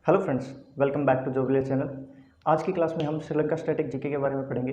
Hello friends, welcome back to जोविलियर channel. आज की क्लास में हम श्रीलंका स्टैटिक जीके के बारे में पढ़ेंगे।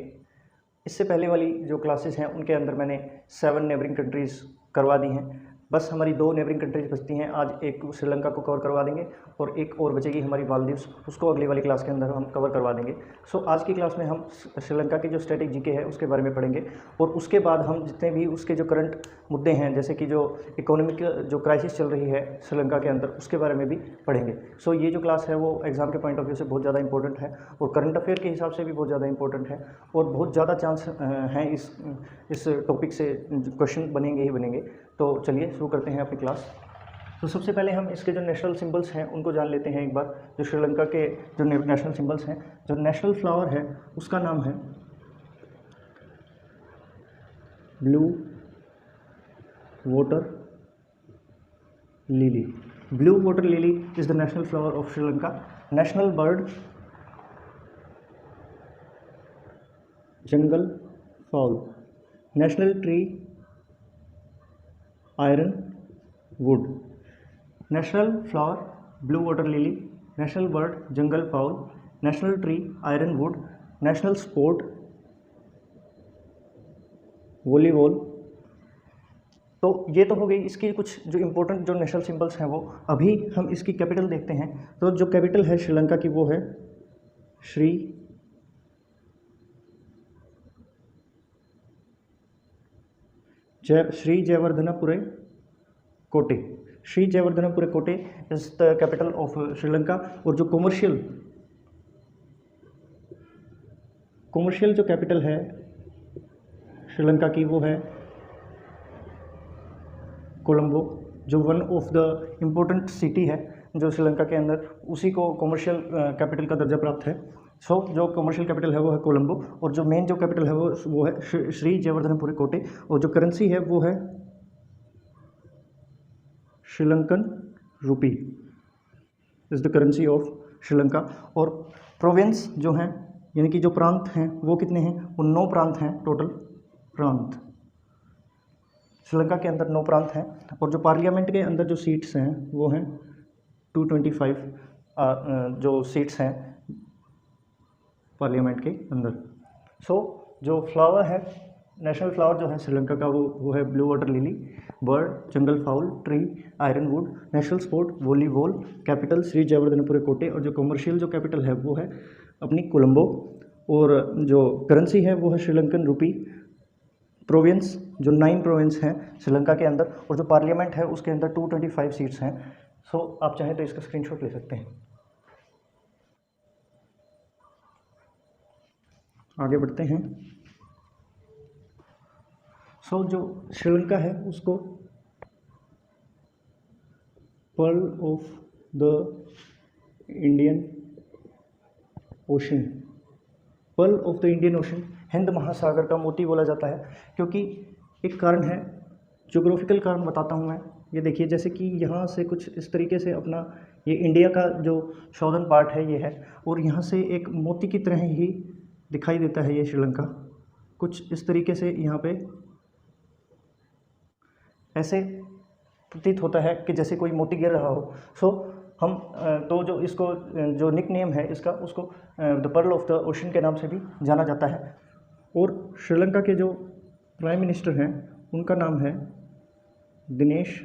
इससे पहले वाली जो क्लासेस हैं उनके अंदर मैंने 7 नेबरिंग कंट्रीज़ करवा दी हैं। बस हमारी 2 नेबरिंग कंट्रीज़ बचती हैं। आज एक श्रीलंका को कवर करवा देंगे और एक और बचेगी हमारी मालदीव्स, उसको अगली वाली क्लास के अंदर हम कवर करवा देंगे। सो आज की क्लास में हम श्रीलंका की जो स्टैटिक जीके है उसके बारे में पढ़ेंगे और उसके बाद हम जितने भी उसके जो करंट मुद्दे हैं, जैसे कि जो इकोनॉमिक जो क्राइसिस चल रही है श्रीलंका के अंदर, उसके बारे में भी पढ़ेंगे। सो ये जो क्लास है वो एग्ज़ाम के पॉइंट ऑफ व्यू से बहुत ज़्यादा इंपॉर्टेंट है और करंट अफेयर के हिसाब से भी बहुत ज़्यादा इंपॉर्टेंट है और बहुत ज़्यादा चांस हैं इस टॉपिक से क्वेश्चन बनेंगे ही बनेंगे। तो चलिए शुरू करते हैं अपनी क्लास। तो सबसे पहले हम इसके जो नेशनल सिंबल्स हैं उनको जान लेते हैं एक बार। जो श्रीलंका के जो नेशनल सिंबल्स हैं, जो नेशनल फ्लावर है उसका नाम है blue water lily. Blue water lily is the national flower of Sri Lanka. National bird jungle foul. National tree ironwood. National flower blue water lily, national bird jungle foul, national tree ironwood, national sport volleyball. तो ये तो हो गई इसकी कुछ जो important जो national symbols हैं वो। अभी हम इसकी कैपिटल देखते हैं। तो जो कैपिटल है श्रीलंका की वो है श्री जयवर्धनपुरे कोटे। श्री जयवर्धनपुरे कोटे is the capital of Sri Lanka. और जो कॉमर्शियल जो कैपिटल है श्रीलंका की वो है कोलंबो, जो one of the important city है जो श्रीलंका के अंदर, उसी को कॉमर्शियल कैपिटल का दर्जा प्राप्त है। सो जो कॉमर्शियल कैपिटल है वो है कोलंबो और जो मेन जो कैपिटल है वो है श्री जयवर्धनपुरे कोटे। और जो करेंसी है वो है श्रीलंकन रूपी is the currency of Sri Lanka. और प्रोविंस जो हैं यानी कि जो प्रांत हैं वो कितने हैं? वो 9 प्रांत हैं टोटल प्रांत। श्रीलंका के अंदर 9 प्रांत हैं और जो पार्लियामेंट के अंदर जो सीट्स हैं वो हैं 225 जो सीट्स हैं पार्लियामेंट के अंदर। सो जो फ्लावर है, नेशनल फ्लावर जो है श्रीलंका का वो है blue water lily, bird jungle fowl, tree ironwood, national sport volleyball, capital Sri Jayawardenepura Kotte और जो कॉमर्शियल जो कैपिटल है वो है अपनी कोलंबो। और जो करेंसी है वो है श्रीलंकन रूपी। प्रोविंस जो 9 प्रोविंस हैं श्रीलंका के अंदर और जो पार्लियामेंट है उसके अंदर 225 सीट्स हैं। सो आप चाहें तो इसका स्क्रीनशॉट ले सकते हैं। आगे बढ़ते हैं। सो जो श्रीलंका है उसको pearl of the Indian ocean, pearl of the Indian ocean, Hind महासागर का मोती बोला जाता है। क्योंकि एक कारण है, ज्योग्राफिकल कारण बताता हूँ मैं। ये देखिए, जैसे कि यहाँ से कुछ इस तरीके से अपना ये इंडिया का जो साउदर्न पार्ट है ये है और यहाँ से एक मोती की तरह ही दिखाई देता है ये श्रीलंका। कुछ इस तरीके से यहाँ पे ऐसे प्रतीत होता है कि जैसे कोई मोती गिर रहा हो। सो हम तो जो इसको जो निक नेम है इसका, उसको the pearl of the ocean के नाम से भी जाना जाता है। और श्रीलंका के जो प्राइम मिनिस्टर हैं उनका नाम है दिनेश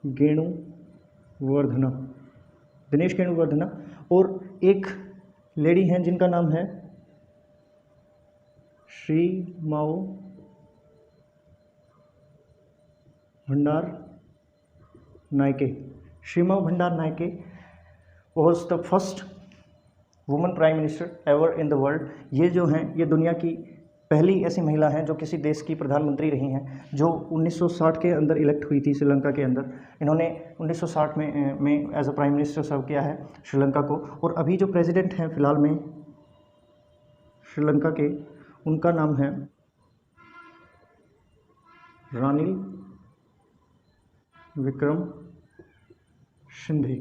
गेणुवर्धना, दिनेश गेणुवर्धना। और एक लेडी हैं जिनका नाम है श्री माओ भंडार नायके। श्रीमा भंडार Nike was the first woman prime minister ever in the world. ये जो हैं ये दुनिया की पहली ऐसी महिला हैं जो किसी देश की प्रधानमंत्री रही हैं, जो 1960 के अंदर इलेक्ट हुई थी श्रीलंका के अंदर। इन्होंने 1960 में एज अ प्राइम मिनिस्टर सर्व किया है श्रीलंका को। और अभी जो प्रेसिडेंट हैं फ़िलहाल में श्रीलंका के, उनका नाम है Ranil Vikram Shinde.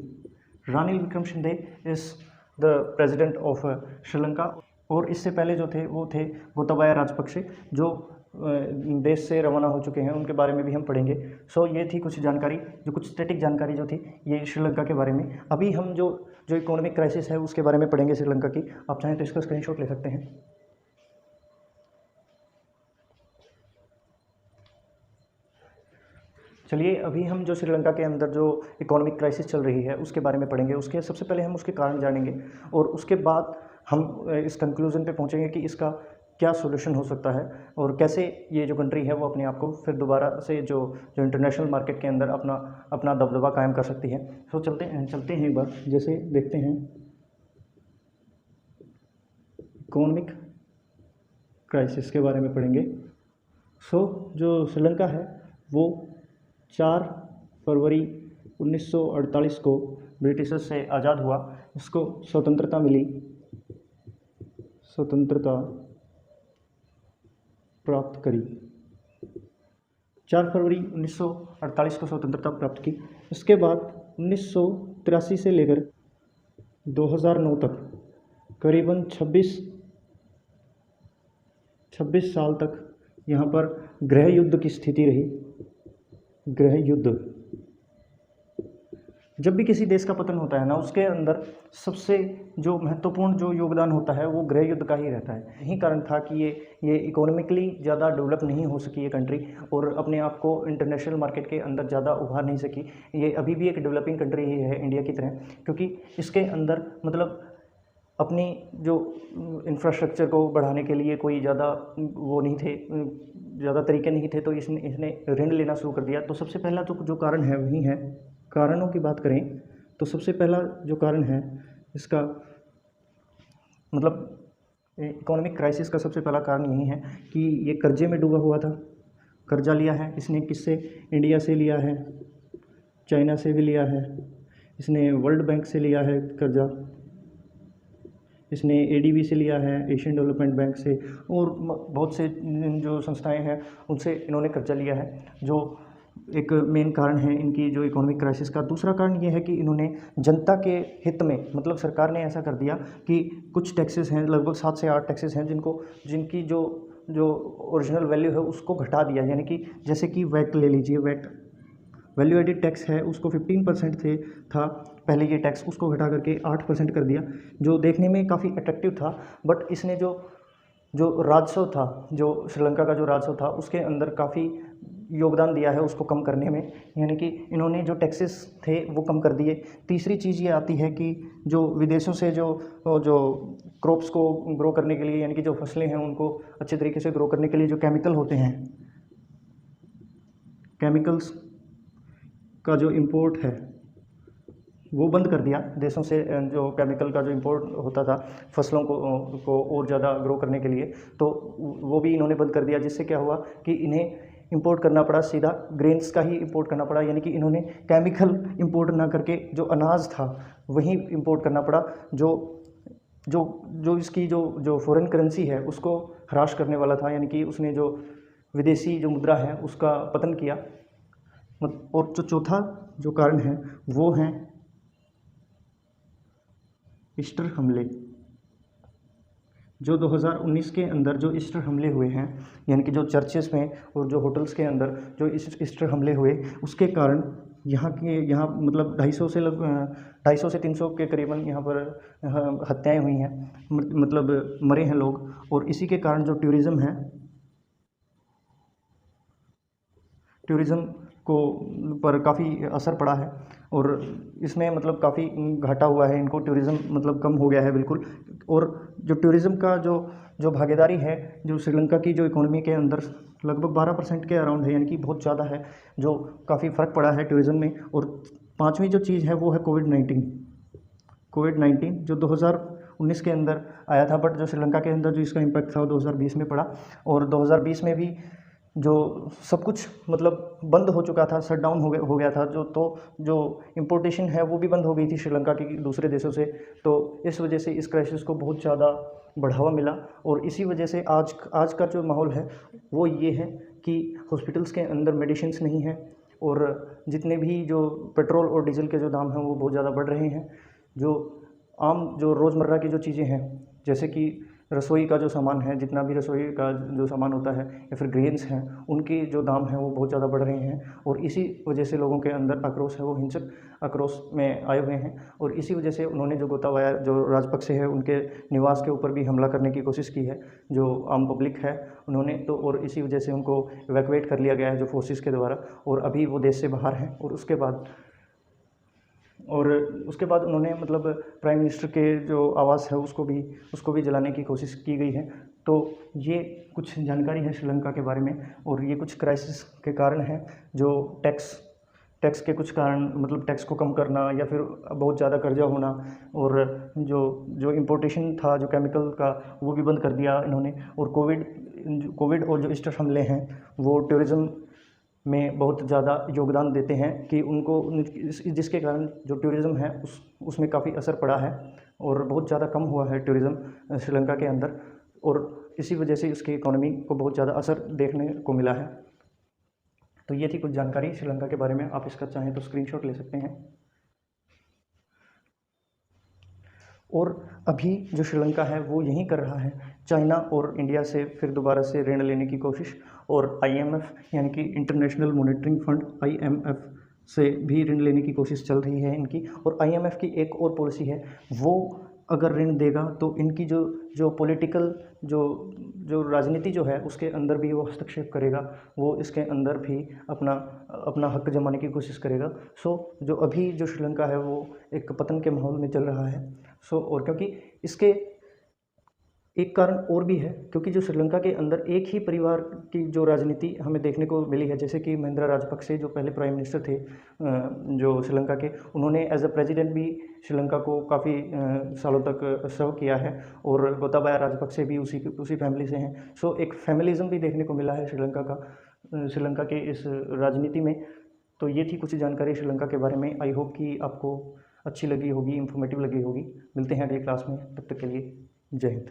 Ranil Vikram Shinde is the president of Sri Lanka. और इससे पहले जो थे वो थे गोताबाया राजपक्षे, जो देश से रवाना हो चुके हैं उनके बारे में भी हम पढ़ेंगे। सो ये थी कुछ जानकारी, जो कुछ स्टैटिक जानकारी जो थी ये श्रीलंका के बारे में। अभी हम जो इकोनॉमिक क्राइसिस है उसके बारे में पढ़ेंगे श्रीलंका की। आप चाहें तो इसका स्क्रीनशॉट ले सकते हैं। चलिए, अभी हम जो श्रीलंका के अंदर जो इकोनॉमिक क्राइसिस चल रही है उसके बारे में पढ़ेंगे। उसके सबसे पहले हम उसके कारण जानेंगे और उसके बाद हम इस कंक्लूज़न पे पहुंचेंगे कि इसका क्या सॉल्यूशन हो सकता है और कैसे ये जो कंट्री है वो अपने आप को फिर दोबारा से जो इंटरनेशनल मार्केट के अंदर अपना दबदबा कायम कर सकती है। सो चलते हैं एक बार, जैसे देखते हैं इकोनॉमिक क्राइसिस के बारे में पढ़ेंगे। सो जो श्रीलंका है वो 4 फरवरी 1948 को ब्रिटिशर्स से आज़ाद हुआ। इसको स्वतंत्रता मिली, स्वतंत्रता प्राप्त करी। 4 फरवरी 1948 को स्वतंत्रता प्राप्त की। इसके बाद 1983 से लेकर 2009 तक करीबन 26 साल तक यहाँ पर गृह युद्ध की स्थिति रही। गृह युद्ध, जब भी किसी देश का पतन होता है ना, उसके अंदर सबसे जो महत्वपूर्ण जो योगदान होता है वो गृह युद्ध का ही रहता है। यही कारण था कि ये इकोनॉमिकली ज़्यादा डेवलप नहीं हो सकी ये कंट्री और अपने आप को इंटरनेशनल मार्केट के अंदर ज़्यादा उभार नहीं सकी। ये अभी भी एक डेवलपिंग कंट्री ही है इंडिया की तरह, क्योंकि इसके अंदर मतलब अपनी जो इंफ्रास्ट्रक्चर को बढ़ाने के लिए कोई ज़्यादा वो नहीं थे, ज़्यादा तरीके नहीं थे, तो इसने ऋण लेना शुरू कर दिया। तो सबसे पहला तो जो कारण है वही है। कारणों की बात करें तो सबसे पहला जो कारण है इसका मतलब इकोनॉमिक क्राइसिस का सबसे पहला कारण यही है कि ये कर्जे में डूबा हुआ था। कर्जा लिया है इसने, किससे? इंडिया से लिया है, चाइना से भी लिया है, इसने वर्ल्ड बैंक से लिया है कर्जा, इसने एडीबी से लिया है, एशियन डेवलपमेंट बैंक से, और बहुत से जो संस्थाएं हैं उनसे इन्होंने कर्जा लिया है, जो एक मेन कारण है इनकी जो इकोनॉमिक क्राइसिस का। दूसरा कारण ये है कि इन्होंने जनता के हित में, मतलब सरकार ने ऐसा कर दिया कि कुछ टैक्सेस हैं, लगभग 7 से 8 टैक्सेस हैं जिनकी जो ओरिजिनल वैल्यू है उसको घटा दिया। यानी कि जैसे कि वैट ले लीजिए, वैट वैल्यू एडिड टैक्स है, उसको 15% था पहले ये टैक्स, उसको घटा करके 8% कर दिया, जो देखने में काफ़ी अट्रैक्टिव था। बट इसने जो राजस्व था, जो श्रीलंका का जो राजस्व था उसके अंदर काफ़ी योगदान दिया है उसको कम करने में। यानी कि इन्होंने जो टैक्सेस थे वो कम कर दिए। तीसरी चीज़ ये आती है कि जो विदेशों से जो क्रॉप्स को ग्रो करने के लिए, यानी कि जो फसलें हैं उनको अच्छे तरीके से ग्रो करने के लिए जो केमिकल होते हैं, केमिकल्स का जो इंपोर्ट है वो बंद कर दिया देशों से। जो केमिकल का जो इंपोर्ट होता था फसलों को और ज़्यादा ग्रो करने के लिए, तो वो भी इन्होंने बंद कर दिया। जिससे क्या हुआ कि इन्हें इंपोर्ट करना पड़ा, सीधा ग्रेन्स का ही इंपोर्ट करना पड़ा। यानी कि इन्होंने केमिकल इंपोर्ट ना करके जो अनाज था वही इंपोर्ट करना पड़ा, जो इसकी जो फॉरेन करेंसी है उसको ह्रास करने वाला था। यानी कि उसने जो विदेशी जो मुद्रा है उसका पतन किया। और जो चौथा जो कारण है वो है ईस्टर हमले। जो 2019 के अंदर जो ईस्टर हमले हुए हैं, यानी कि जो चर्चेस में और जो होटल्स के अंदर जो ईस्टर हमले हुए, उसके कारण यहाँ मतलब 250 से 300 के करीबन यहाँ पर हत्याएं हुई हैं, मतलब मरे हैं लोग। और इसी के कारण जो टूरिज़्म है, टूरिज़्म को पर काफ़ी असर पड़ा है और इसमें मतलब काफ़ी घाटा हुआ है इनको। टूरिज़्म मतलब कम हो गया है बिल्कुल। और जो टूरिज़्म का जो भागीदारी है जो श्रीलंका की जो इकोनॉमी के अंदर लगभग 12% के अराउंड है, यानी कि बहुत ज़्यादा है, जो काफ़ी फ़र्क पड़ा है टूरिज़्म में। और पाँचवीं जो चीज़ है वो है कोविड-19 जो 2019 के अंदर आया था, बट जो श्रीलंका के अंदर जो इसका इम्पैक्ट था वो 2020 में पड़ा। और 2020 में भी जो सब कुछ मतलब बंद हो चुका था, शट डाउन हो गया था, जो इम्पोर्टेशन है वो भी बंद हो गई थी श्रीलंका की दूसरे देशों से। तो इस वजह से इस क्राइसिस को बहुत ज़्यादा बढ़ावा मिला। और इसी वजह से आज का जो माहौल है वो ये है कि हॉस्पिटल्स के अंदर मेडिसिन्स नहीं हैं और जितने भी जो पेट्रोल और डीजल के जो दाम हैं वो बहुत ज़्यादा बढ़ रहे हैं। जो आम जो रोज़मर्रा की जो चीज़ें हैं, जैसे कि रसोई का जो सामान है, जितना भी रसोई का जो सामान होता है या फिर ग्रेन्स हैं, उनके जो दाम हैं वो बहुत ज़्यादा बढ़ रहे हैं और इसी वजह से लोगों के अंदर आक्रोश है वो हिंसक आक्रोश में आए हुए हैं। और इसी वजह से उन्होंने जो गोताबाया जो राजपक्षे है उनके निवास के ऊपर भी हमला करने की कोशिश की है, जो आम पब्लिक है उन्होंने तो, और इसी वजह से उनको इवैक्यूएट कर लिया गया है जो फोर्सेस के द्वारा, और अभी वो देश से बाहर हैं। और उसके बाद उन्होंने मतलब प्राइम मिनिस्टर के जो आवास है उसको भी जलाने की कोशिश की गई है। तो ये कुछ जानकारी है श्रीलंका के बारे में, और ये कुछ क्राइसिस के कारण हैं, जो टैक्स के कुछ कारण, मतलब टैक्स को कम करना या फिर बहुत ज़्यादा कर्जा होना, और जो इम्पोर्टेशन था जो केमिकल का वो भी बंद कर दिया इन्होंने। और कोविड और जो ईस्टर हमले हैं वो टूरिज़्म में बहुत ज़्यादा योगदान देते हैं कि उनको जिसके कारण जो टूरिज़्म है उसमें काफ़ी असर पड़ा है और बहुत ज़्यादा कम हुआ है टूरिज़्म श्रीलंका के अंदर, और इसी वजह से उसकी इकोनॉमी को बहुत ज़्यादा असर देखने को मिला है। तो ये थी कुछ जानकारी श्रीलंका के बारे में, आप इसका चाहें तो स्क्रीनशॉट ले सकते हैं। और अभी जो श्रीलंका है वो यही कर रहा है, चाइना और इंडिया से फिर दोबारा से ऋण लेने की कोशिश, और आईएमएफ यानी कि इंटरनेशनल मॉनेटरी फंड आईएमएफ से भी ऋण लेने की कोशिश चल रही है इनकी। और आईएमएफ की एक और पॉलिसी है, वो अगर ऋण देगा तो इनकी जो पॉलिटिकल जो राजनीति जो है उसके अंदर भी वो हस्तक्षेप करेगा, वो इसके अंदर भी अपना हक जमाने की कोशिश करेगा। सो जो अभी जो श्रीलंका है वो एक पतन के माहौल में चल रहा है। सो और क्योंकि इसके एक कारण और भी है, क्योंकि जो श्रीलंका के अंदर एक ही परिवार की जो राजनीति हमें देखने को मिली है, जैसे कि महिंद्रा राजपक्षे जो पहले प्राइम मिनिस्टर थे जो श्रीलंका के, उन्होंने एज अ प्रेसिडेंट भी श्रीलंका को काफ़ी सालों तक सर्व किया है, और गोताबाया राजपक्षे भी उसी फैमिली से हैं। सो एक फैमिलिज्म भी देखने को मिला है श्रीलंका के इस राजनीति में। तो ये थी कुछ जानकारी श्रीलंका के बारे में। आई होप कि आपको अच्छी लगी होगी, इन्फॉर्मेटिव लगी होगी। मिलते हैं अगली क्लास में, तब तक के लिए जय हिंद।